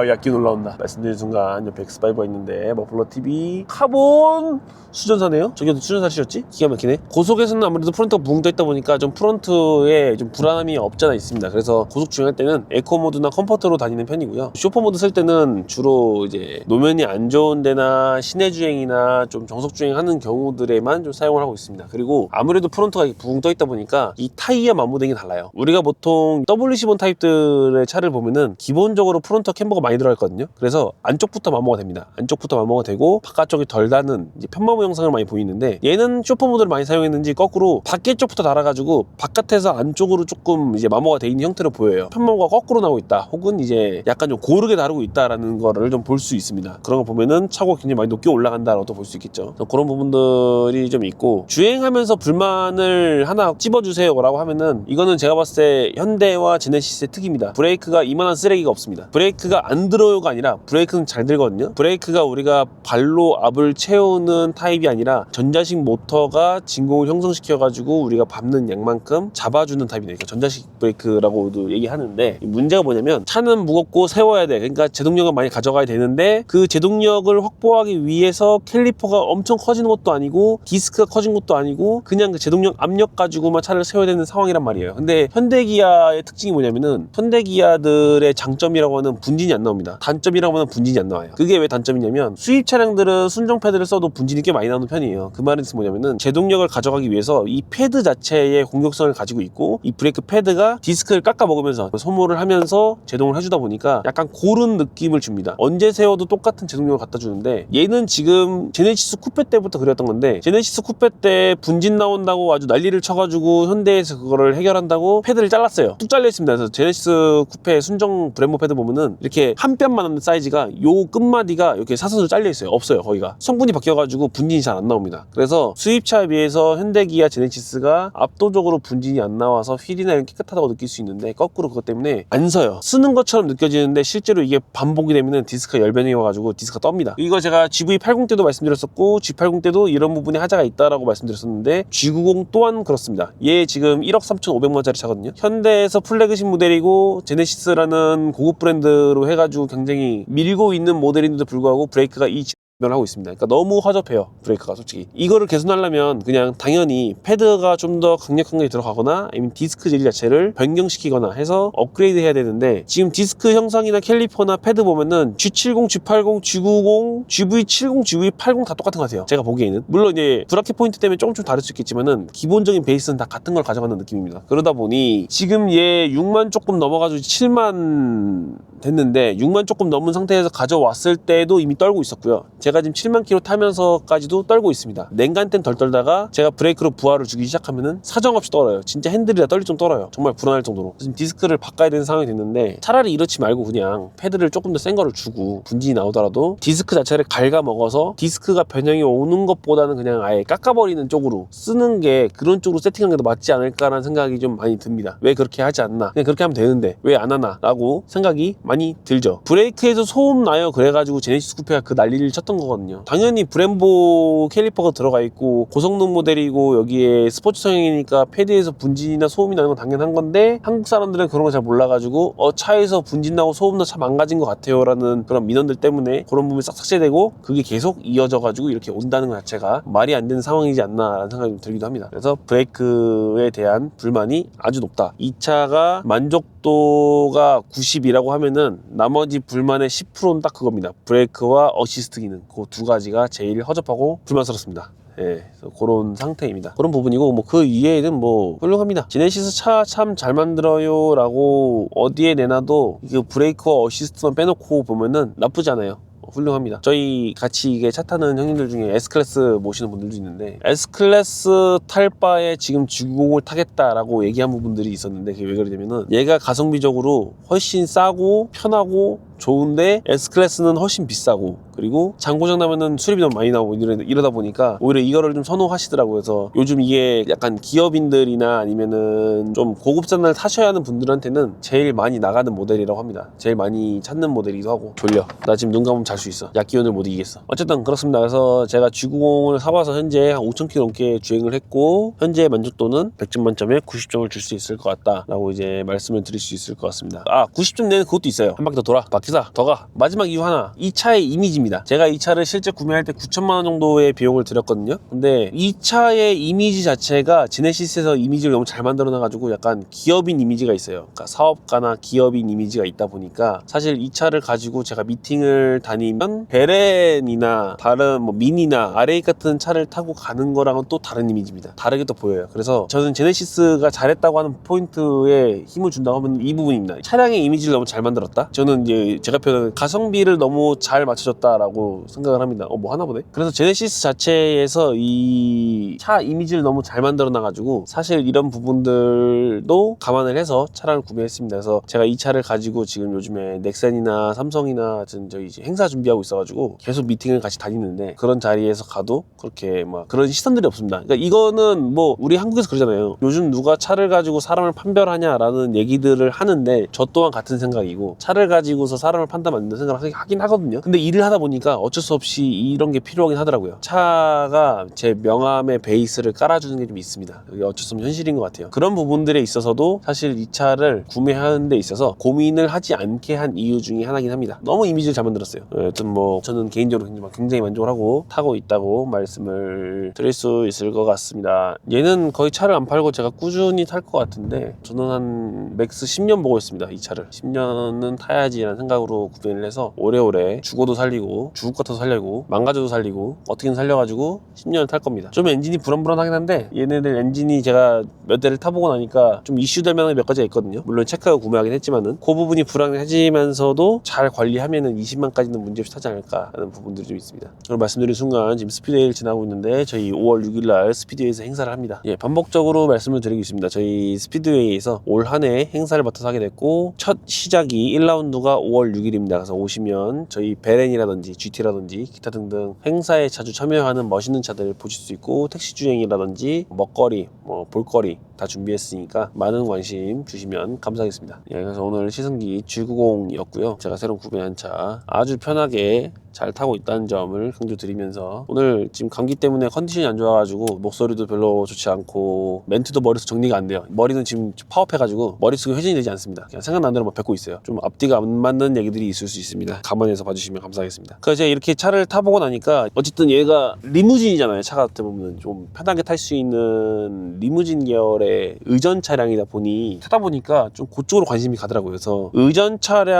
Speaker 1: 약기 올라온다 말씀드린 순간 옆에 X5가 있는데 머플러 TV 카본 수전사네요. 저기도 수전사시였지? 기가 막히네. 고속에서는 아무래도 프론트가 붕 떠 있다 보니까 좀 프론트에 좀 불안함이 없잖아 있습니다. 그래서 고속 주행할 때는 에코 모드나 컴포트로 다니는 편이고요. 쇼퍼 모드 쓸 때는 주로 이제 노면이 안 좋은 데나 시내 주행이나 좀 정속 주행하는 경우들에만 좀 사용을 하고 있습니다. 그리고 아무래도 프론트가 붕 떠 있다 보니까 이 타이어 마모등이 달라요. 우리가 보통 WC1 타입들의 차를 보면은 기본적으로 프론트 캠버가 많이 들어가 있거든요. 그래서 안쪽부터 마모가 됩니다. 안쪽부터 마모가 되고 바깥쪽이 덜 닿는 이제 편마모 영상을 많이 보이는데, 얘는 쇼퍼 모드를 많이 사용했는지 거꾸로 밖에 쪽부터 달아가지고 바깥에서 안쪽으로 조금 이제 마모가 돼 있는 형태로 보여요. 편마모가 거꾸로 나오고 있다, 혹은 이제 약간 좀 고르게 다루고 있다라는 거를 좀 볼 수 있습니다. 그런 거 보면은 차고가 굉장히 많이 높게 올라간다라고 볼 수 있겠죠. 그런 부분들이 좀 있고, 주행하면서 불만을 하나 찝어주세요라고 하면은, 이거는 제가 봤을 때 현대와 제네시스의 특입니다. 브레이크가 이만한 쓰레기가 없습니다. 브레이크가 안 들어요가 아니라 브레이크는 잘 들거든요. 브레이크가 우리가 발로 압을 채우는 타입이 아니라 전자식 모터가 진공을 형성시켜가지고 우리가 밟는 양만큼 잡아주는 타입이네요. 그러니까 전자식 브레이크라고도 얘기하는데, 문제가 뭐냐면 차는 무겁고 세워야 돼. 그러니까 제동력을 많이 가져가야 되는데, 그 제동력을 확보하기 위해서 캘리퍼가 엄청 커지는 것도 아니고 디스크가 커진 것도 아니고 그냥 그 제동력 압력 가지고만 차를 세워야 되는 상황이란 말이에요. 근데 현대기아의 특징이 뭐냐면은, 현대기아들의 장점이라고 하는 분진이 안 나옵니다. 단점이라고 하는 분진이 안 나와요. 그게 왜 단점이냐면, 수입 차량들은 순정 패드를 써도 분진이 꽤 많이 나오는 편이에요. 그 말은 뭐냐면은, 제동력을 가져가기 위해서 이 패드 자체의 공격성을 가지고 있고, 이 브레이크 패드가 디스크를 깎아 먹으면서 소모를 하면서 제동을 해주다 보니까 약간 고른 느낌을 줍니다. 언제 세워도 똑같은 제동력을 갖다 주는데, 얘는 지금 제네시스 쿠페 때부터 그랬던 건데, 제네시스 쿠페 때 분진 나온다고 아주 난리를 쳐가지고 현대에서 그거를 해결한다고 패드를 잘랐어요. 뚝 잘려 있습니다. 그래서 제네시스 쿠페 순정 브레모 패드 보면은 이렇게 한 뼘만 하는 사이즈가 요 끝마디가 이렇게 사선으로 잘려 있어요. 없어요. 거기가 성분이 바뀌어가지고 분진이 잘 안 나옵니다. 그래서 수입차에 비해서 현대기아 제네시스가 압도적으로 분진이 안 나와서 휠이나 이런 깨끗하다고 느낄 수 있는데, 거꾸로 그것 때문에 안 서요. 쓰는 것처럼 느껴지는데 실제로 이게 반복이 되면은 디스크가 열변이 와가지고 디스크가 떱니다. 이거 제가 GV80 때도 말씀드렸었고 G80 때도 이런 부분이 하자가 있다라고 말씀드렸었는데, G90 또한 그렇습니다. 얘 지금 1억 3,500만원짜리 차거든요. 현대에서 플래그십 모델이고 제네시스라는 고급 브랜드로 해가지고 굉장히 밀고 있는 모델인데도 불구하고 브레이크가 이 을 하고 있습니다. 그러니까 너무 허접해요, 브레이크가. 솔직히 이거를 개선하려면 그냥 당연히 패드가 좀 더 강력한 게 들어가거나 아니면 디스크 재질 자체를 변경시키거나 해서 업그레이드 해야 되는데, 지금 디스크 형상이나 캘리퍼나 패드 보면은 G70, G80, G90, GV70, GV80 다 똑같은 것 같아요, 제가 보기에는. 물론 이제 브라켓 포인트 때문에 조금 다를 수 있겠지만은 기본적인 베이스는 다 같은 걸 가져가는 느낌입니다. 그러다 보니 지금 얘 6만 조금 넘어가지고 7만 됐는데, 6만 조금 넘은 상태에서 가져왔을 때도 이미 떨고 있었고요. 제가 지금 7만 킬로 타면서까지도 떨고 있습니다. 냉간 땐 덜 떨다가 제가 브레이크로 부하를 주기 시작하면은 사정없이 떨어요. 진짜 핸들이 다 떨릴 정도 떨어요. 정말 불안할 정도로. 지금 디스크를 바꿔야 되는 상황이 됐는데 차라리 이렇지 말고 그냥 패드를 조금 더 센 거를 주고 분진이 나오더라도 디스크 자체를 갉아먹어서 디스크가 변형이 오는 것보다는 그냥 아예 깎아버리는 쪽으로 쓰는 게 그런 쪽으로 세팅한 게 더 맞지 않을까라는 생각이 좀 많이 듭니다. 왜 그렇게 하지 않나? 그냥 그렇게 하면 되는데 왜 안 하나? 라고 생각이 많이 들죠. 브레이크에서 소음 나요. 그래가지고 제네시스 쿠페가 그 난리를 쳤던 거거든요. 당연히 브렘보 캘리퍼가 들어가 있고 고성능 모델이고 여기에 스포츠성이니까 패드에서 분진이나 소음이 나는 건 당연한 건데 한국 사람들은 그런 거 잘 몰라가지고 차에서 분진 나고 소음 나 차 망가진 것 같아요 라는 그런 민원들 때문에 그런 부분이 싹 삭제되고 그게 계속 이어져가지고 이렇게 온다는 것 자체가 말이 안 되는 상황이지 않나 라는 생각이 좀 들기도 합니다. 그래서 브레이크에 대한 불만이 아주 높다. 이 차가 만족도가 90이라고 하면은 나머지 불만의 10%는 딱 그겁니다. 브레이크와 어시스트 기능 그 두 가지가 제일 허접하고 불만스럽습니다. 예, 그런 상태입니다. 그런 부분이고 뭐 그 이외에는 뭐 훌륭합니다. 제네시스 차 참 잘 만들어요 라고 어디에 내놔도 그 브레이크와 어시스트만 빼놓고 보면은 나쁘지 않아요. 훌륭합니다. 저희 같이 이게 차 타는 형님들 중에 S클래스 모시는 분들도 있는데 S클래스 탈 바에 지금 G90을 타겠다라고 얘기한 부분들이 있었는데 그게 왜 그러냐면은 얘가 가성비적으로 훨씬 싸고 편하고 좋은데 S클래스는 훨씬 비싸고 그리고 장고장 나면은 수리비 너무 많이 나오고 이러다 보니까 오히려 이거를 좀 선호하시더라고요. 그래서 요즘 이게 약간 기업인들이나 아니면은 좀 고급차를 타셔야 하는 분들한테는 제일 많이 나가는 모델이라고 합니다. 제일 많이 찾는 모델이기도 하고. 졸려. 나 지금 눈 감으면 잘 수 있어. 약 기온을 못 이기겠어. 어쨌든 그렇습니다. 그래서 제가 G90을 사봐서 현재 한 5,000km 넘게 주행을 했고 현재 만족도는 100점 만점에 90점을 줄 수 있을 것 같다 라고 이제 말씀을 드릴 수 있을 것 같습니다. 90점 내는 그것도 있어요. 한 바퀴 더 돌아. 바퀴사 더 가. 마지막 이유 하나. 이 차의 이미지입니다. 제가 이 차를 실제 구매할 때 9천만 원 정도의 비용을 들였거든요. 근데 이 차의 이미지 자체가 제네시스에서 이미지를 너무 잘 만들어 놔가지고 약간 기업인 이미지가 있어요. 그러니까 사업가나 기업인 이미지가 있다 보니까 사실 이 차를 가지고 제가 미팅을 다니면 베렌이나 다른 뭐 미니나 R8 같은 차를 타고 가는 거랑은 또 다른 이미지입니다. 다르게 또 보여요. 그래서 저는 제네시스가 잘했다고 하는 포인트에 힘을 준다고 하면 이 부분입니다. 차량의 이미지를 너무 잘 만들었다. 저는 이제 제가 표현하는 가성비를 너무 잘 맞춰줬다라고 생각을 합니다. 뭐 하나 보네. 그래서 제네시스 자체에서 이 차 이미지를 너무 잘 만들어 놔가지고 사실 이런 부분들도 감안을 해서 차량을 구매했습니다. 그래서 제가 이 차를 가지고 지금 요즘에 넥센이나 삼성이나 저희 이제 행사 준비하고 있어가지고 계속 미팅을 같이 다니는데 그런 자리에서 가도 그렇게 막 그런 시선들이 없습니다. 그러니까 이거는 뭐 우리 한국에서 그러잖아요. 요즘 누가 차를 가지고 사람을 판별하냐라는 얘기들을 하는데 저 또한 같은 생각이고 차를 가지고서 사람을 판단하는 생각을 하긴 하거든요. 근데 일을 하다 보니까 어쩔 수 없이 이런 게 필요하긴 하더라고요. 차가 제 명함의 베이스를 깔아주는 게 좀 있습니다. 이게 어쩔 수 없는 현실인 것 같아요. 그런 부분들에 있어서도 사실 이 차를 구매하는 데 있어서 고민을 하지 않게 한 이유 중에 하나긴 합니다. 너무 이미지를 잘 만들었어요. 여튼 뭐 저는 개인적으로 굉장히 만족을 하고 타고 있다고 말씀을 드릴 수 있을 것 같습니다. 얘는 거의 차를 안 팔고 제가 꾸준히 탈 것 같은데 저는 한 맥스 10년 보고 있습니다. 이 차를 10년은 타야지라는 생각으로 구매를 해서 오래오래 죽어도 살리고 죽을 것 같아서 살려고 망가져도 살리고 어떻게든 살려가지고 10년을 탈 겁니다. 좀 엔진이 불안불안하긴 한데 얘네들 엔진이 제가 몇 대를 타보고 나니까 좀 이슈될 만한 몇 가지가 있거든요. 물론 체크하고 구매하긴 했지만은 그 부분이 불안해지면서도 잘 관리하면은 20만까지는 문제없이 타지 않을까 하는 부분들이 좀 있습니다. 오늘 말씀드린 순간 지금 스피드웨이를 지나고 있는데 저희 5월 6일날 스피드웨이에서 행사를 합니다. 반복적으로 말씀을 드리고 있습니다. 저희 스피드웨이에서 올 한 해 행사를 맡아서 하게 됐고 첫 시작이 1라운드가 5월 6일입니다. 그래서 오시면 저희 베렌이라든지 GT라든지 기타 등등 행사에 자주 참여하는 멋있는 차들 보실 수 있고 택시 주행이라든지 먹거리, 볼거리 다 준비했으니까 많은 관심 주시면 감사하겠습니다. 그래서 오늘 시승기 G90이었고요. 제가 새로 구매한 차 아주 편하게 잘 타고 있다는 점을 강조드리면서 오늘 지금 감기 때문에 컨디션이 안 좋아가지고 목소리도 별로 좋지 않고 멘트도 머릿속 정리가 안 돼요. 머리는 지금 파업해가지고 머릿속에 회전이 되지 않습니다. 그냥 생각나는 대로 막 뱉고 있어요. 좀 앞뒤가 안 맞는 얘기들이 있을 수 있습니다. 감안해서 봐주시면 감사하겠습니다. 그래서 제가 이렇게 차를 타보고 나니까 어쨌든 얘가 리무진이잖아요. 차가 어떻게 보면 좀 편하게 탈 수 있는 리무진 계열의 의전 차량이다 보니 타다 보니까 좀 그쪽으로 관심이 가더라고요. 그래서 의전 차량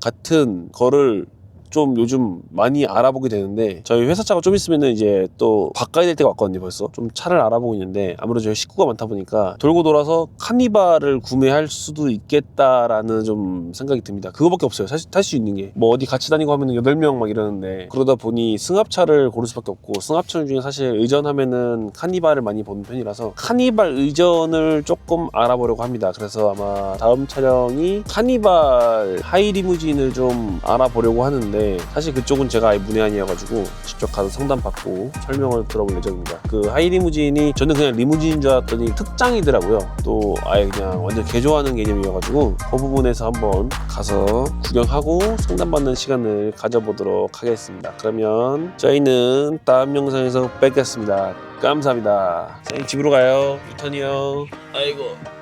Speaker 1: 같은 거를 좀 요즘 많이 알아보게 되는데 저희 회사 차가 좀 있으면은 이제 또 바꿔야 될 때가 왔거든요. 벌써 좀 차를 알아보고 있는데 아무래도 저희 식구가 많다 보니까 돌고 돌아서 카니발을 구매할 수도 있겠다라는 좀 생각이 듭니다. 그거밖에 없어요. 사실 탈 수 있는 게 뭐 어디 같이 다니고 하면은 8명 막 이러는데 그러다 보니 승합차를 고를 수밖에 없고 승합차 중에 사실 의전하면은 카니발을 많이 보는 편이라서 카니발 의전을 조금 알아보려고 합니다. 그래서 아마 다음 촬영이 카니발 하이리무진을 좀 알아보려고 하는데 사실 그쪽은 제가 아예 문외한이어가지고 직접 가서 상담받고 설명을 들어볼 예정입니다. 그 하이리무진이 저는 그냥 리무진인 줄 알았더니 특장이더라고요. 또 아예 그냥 완전 개조하는 개념이어가지고 그 부분에서 한번 가서 구경하고 상담받는 시간을 가져보도록 하겠습니다. 그러면 저희는 다음 영상에서 뵙겠습니다. 감사합니다. 선생님 집으로 가요. 유턴이요. 아이고.